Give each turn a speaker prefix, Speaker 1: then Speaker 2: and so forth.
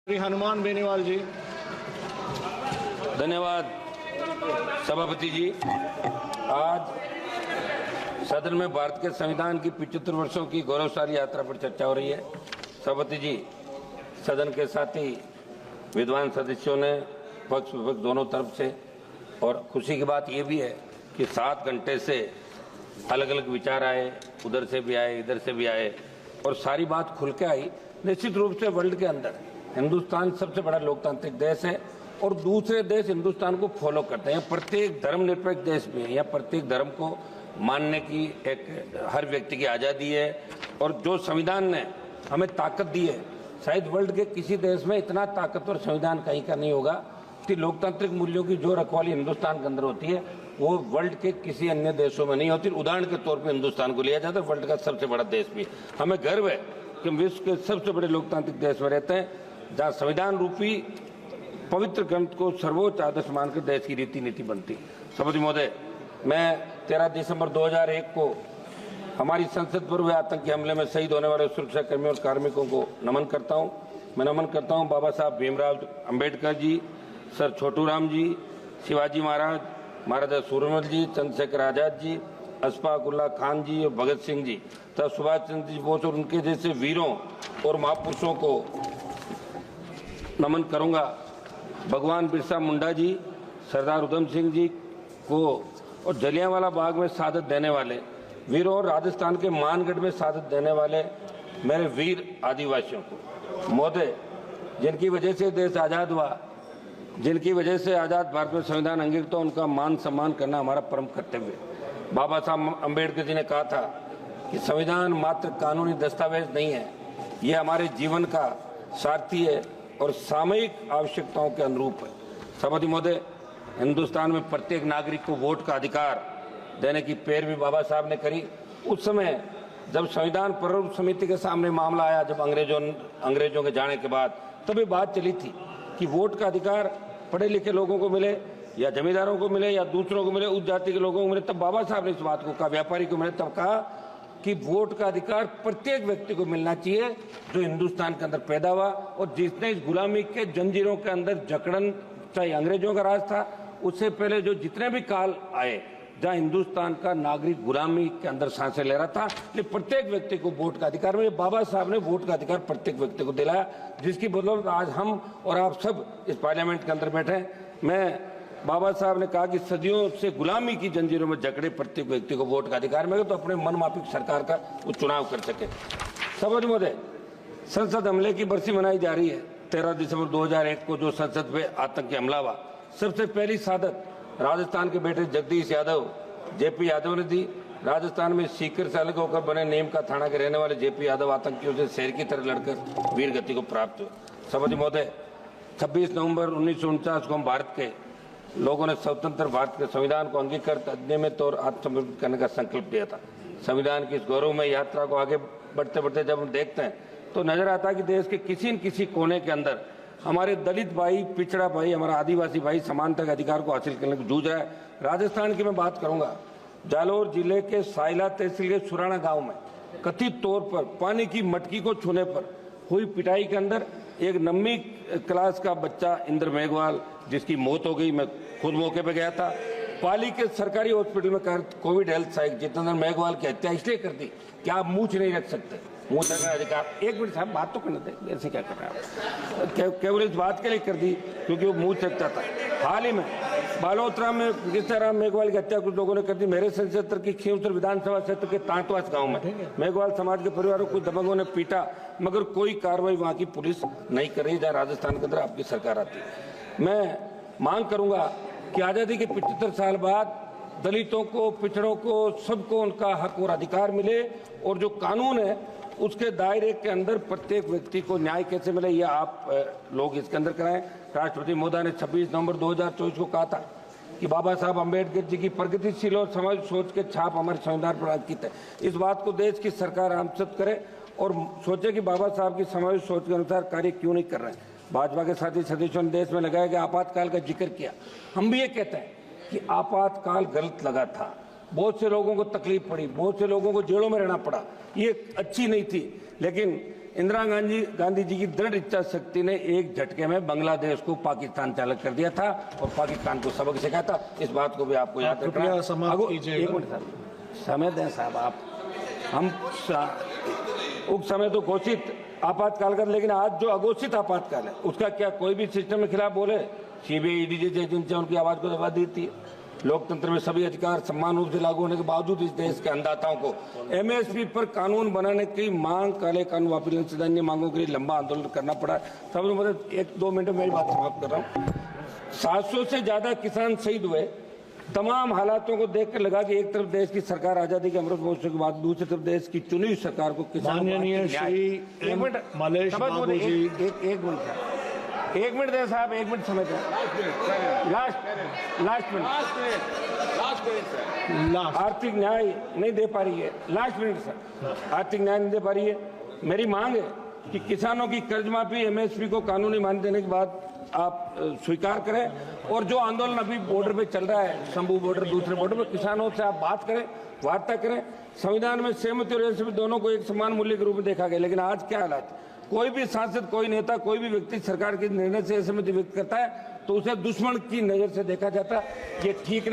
Speaker 1: श्री हनुमान बेनीवाल जी।
Speaker 2: धन्यवाद सभापति जी। आज सदन में भारत के संविधान की 75 वर्षों की गौरवशाली यात्रा पर चर्चा हो रही है। सभापति जी, सदन के साथी विद्वान सदस्यों ने पक्ष विपक्ष दोनों तरफ से, और खुशी की बात यह भी है कि 7 घंटे से अलग अलग विचार आए, उधर से भी आए, इधर से भी आए, और सारी बात खुल के आई। निश्चित रूप से वर्ल्ड के अंदर हिंदुस्तान सबसे बड़ा लोकतांत्रिक देश है और दूसरे देश हिंदुस्तान को फॉलो करते हैं। प्रत्येक धर्मनिरपेक्ष देश में या प्रत्येक धर्म को मानने की एक हर व्यक्ति की आज़ादी है, और जो संविधान ने हमें ताकत दी है, शायद वर्ल्ड के किसी देश में इतना ताकतवर संविधान कहीं का नहीं होगा कि लोकतांत्रिक मूल्यों की जो रखवाली हिंदुस्तान के अंदर होती है वो वर्ल्ड के किसी अन्य देशों में नहीं होती। उदाहरण के तौर पर हिंदुस्तान को लिया जाता है, वर्ल्ड का सबसे बड़ा देश भी। हमें गर्व है कि हम विश्व के सबसे बड़े लोकतांत्रिक देश में रहते हैं, जहाँ संविधान रूपी पवित्र ग्रंथ को सर्वोच्च आदर्श मानकर देश की रीति नीति बनती। सभापति महोदय, मैं 13 दिसंबर 2001 को हमारी संसद पर हुए आतंकी हमले में शहीद होने वाले सुरक्षा कर्मियों और कार्मिकों को नमन करता हूँ। मैं नमन करता हूँ बाबा साहब भीमराव अंबेडकर जी, सर छोटू राम जी, शिवाजी महाराज, महाराजा सूरजमल जी, चंद्रशेखर आजाद जी, अशफाक उल्लाह खान जी और भगत सिंह जी तथा सुभाष चंद्र बोस और उनके जैसे वीरों और महापुरुषों को नमन करूंगा। भगवान बिरसा मुंडा जी, सरदार उधम सिंह जी को और जलियांवाला बाग में शहादत देने वाले वीरों और राजस्थान के मानगढ़ में शहादत देने वाले मेरे वीर आदिवासियों को। महोदय, जिनकी वजह से देश आज़ाद हुआ, जिनकी वजह से आज़ाद भारत में संविधान अंगीकृत, उनका मान सम्मान करना हमारा परम कर्तव्य है। बाबा साहब अम्बेडकर जी ने कहा था कि संविधान मात्र कानूनी दस्तावेज नहीं है, ये हमारे जीवन का सारथी है और सामयिक आवश्यकताओं के अनुरूप है। सभापति महोदय, हिंदुस्तान में प्रत्येक नागरिक को वोट का अधिकार देने की पैरवी बाबा साहब ने करी। उस समय जब संविधान प्रारूप समिति के सामने मामला आया, जब अंग्रेजों के जाने के बाद, तभी बात चली थी कि वोट का अधिकार पढ़े लिखे लोगों को मिले या जमींदारों को मिले या दूसरों को मिले, उस जाति के लोगों को मिले। तब बाबा साहब ने इस बात को कहा, व्यापारी को मिले, तब कहा कि वोट का अधिकार प्रत्येक व्यक्ति को मिलना चाहिए जो हिंदुस्तान के अंदर पैदा हुआ और जिसने इस गुलामी के जंजीरों के अंदर जकड़न, चाहे अंग्रेजों का राज था, उससे पहले जो जितने भी काल आए जहाँ हिंदुस्तान का नागरिक गुलामी के अंदर सांसें ले रहा था, लेकिन प्रत्येक व्यक्ति को वोट का अधिकार मिले। बाबा साहब ने वोट का अधिकार प्रत्येक व्यक्ति को दिलाया, जिसकी बदौलत आज हम और आप सब इस पार्लियामेंट के अंदर बैठे हैं। मैं बाबा साहब ने कहा कि सदियों से गुलामी की जंजीरों में जकड़े प्रत्येक व्यक्ति को वोट का अधिकार मिले तो अपने मनमाफिक सरकार का वो चुनाव कर सके। सभापति महोदय, संसद हमले की बरसी मनाई जा रही है। 13 दिसंबर 2001 को जो संसद पे आतंकी हमला हुआ, सबसे पहली शहादत राजस्थान के बेटे जगदीश यादव, जेपी यादव ने दी। राजस्थान में सीकर से अलग होकर बने नीम का थाना के रहने वाले जेपी यादव आतंकियों से शेर की तरह लड़कर वीर गति को प्राप्त हुए। सभापति महोदय, 26 नवंबर 1949 को हम भारत के लोगों ने स्वतंत्र भारत के संविधान को अंगीकृत, अधिनियमित और आत्मसमर्पित करने का संकल्प लिया था। संविधान की इस गौरवमय यात्रा को आगे बढ़ते बढ़ते जब हम देखते हैं तो नजर आता है कि देश के किसी न किसी कोने के अंदर हमारे दलित भाई, पिछड़ा भाई, हमारा आदिवासी भाई समानता के अधिकार को हासिल करने को जूझ रहा है। राजस्थान की मैं बात करूंगा, जालौर जिले के साइला तहसील के सुराना गांव में कथित तौर पर पानी की मटकी को छूने पर हुई पिटाई के अंदर एक 9वीं क्लास का बच्चा इंद्र मेघवाल, जिसकी मौत हो गई। मैं खुद मौके पर गया था। पाली के सरकारी हॉस्पिटल में कोविड हेल्थ सहायक जितेंद्र मेघवाल की हत्या इसलिए कर दी कि आप मूछ नहीं रख सकते, मुंह तक अधिकार। एक मिनट साहब, बात तो करने दें, ऐसे क्या कर रहे हैं आप? केवल इस बात के लिए कर दी क्योंकि वो मूछ सकता था। हाल ही में बालोतरा में गिरसाराम मेघवाल की हत्या कुछ लोगों ने कर दी। मेरे संसद क्षेत्र की खींवसर विधानसभा क्षेत्र के तांतवास गांव में मेघवाल समाज के परिवारों को दबंगों ने पीटा, मगर कोई कार्रवाई वहां की पुलिस नहीं कर रही, जहाँ राजस्थान के अंदर आपकी सरकार आती है। मैं मांग करूंगा कि आजादी के 75 साल बाद दलितों को, पिछड़ों को, सबको उनका हक और अधिकार मिले, और जो कानून है उसके दायरे के अंदर प्रत्येक व्यक्ति को न्याय कैसे मिले, यह आप लोग इसके अंदर कराएं। राष्ट्रपति महोदय ने 26 नवंबर 2024 को कहा था कि बाबा साहब अम्बेडकर जी की प्रगतिशील और समाज सोच के छाप हमारे संविधान पर अंकित है। इस बात को देश की सरकार आमसद करे और सोचे कि बाबा साहब की समाज सोच के अनुसार कार्य क्यों नहीं कर रहे हैं। भाजपा के साथी सदस्यों ने देश में लगाया गया आपातकाल का जिक्र किया। हम भी ये कहते हैं कि आपातकाल गलत लगा था, बहुत से लोगों को तकलीफ पड़ी, बहुत से लोगों को जेलों में रहना पड़ा, ये अच्छी नहीं थी, लेकिन इंदिरा गांधी जी की दृढ़ इच्छा शक्ति ने एक झटके में बांग्लादेश को पाकिस्तान चालक कर दिया था और पाकिस्तान को सबक सिखाया था। इस बात को भी आपको याद रखना है। एक मिनट साहब, समय दें साहब आप। हम उस समय तो घोषित आपातकाल कर, लेकिन आज जो अघोषित आपातकाल है उसका क्या कोई भी सिस्टम के खिलाफ बोले? सीबीआई ईडी जैसी एजेंसियां उनकी आवाज को दबा देती है। लोकतंत्र में सभी अधिकार समान रूप से लागू होने के बावजूद इस देश के अन्नदाताओं को एमएसपी पर कानून बनाने की मांग, काले कानून वापस लेने मांगों के लिए लंबा आंदोलन करना पड़ा। सब मतलब 1-2 मिनट में मेरी बात समाप्त कर रहा हूँ। 700 से ज्यादा किसान शहीद हुए। तमाम हालातों को देखकर लगा कि एक तरफ देश की सरकार आजादी के अमृत महोत्सव के बाद, दूसरी तरफ देश की चुनी हुई सरकार को
Speaker 1: माननीय श्री मलेश बाबू जी,
Speaker 2: एक मिनट दें साहब, 1 मिनट समय दें। लास्ट मिनट आर्थिक न्याय नहीं दे पा रही है। लास्ट मिनट सर, आर्थिक न्याय नहीं दे पा रही है। मेरी मांग है कि किसानों की कर्ज माफी, एमएसपी को कानूनी मान्यता देने के बाद आप स्वीकार करें। और जो आंदोलन अभी बॉर्डर पे चल रहा है, शंभू बॉर्डर, दूसरे बॉर्डर पे, किसानों से आप बात करें, वार्ता करें। संविधान में सहमति और असहमति दोनों को एक समान मूल्य के रूप में देखा गया, लेकिन आज क्या हालात? कोई भी सांसद, कोई नेता, कोई भी व्यक्ति सरकार के निर्णय से असहमति व्यक्त करता है तो उसे दुश्मन की नजर से देखा जाता है। ये ठीक नहीं।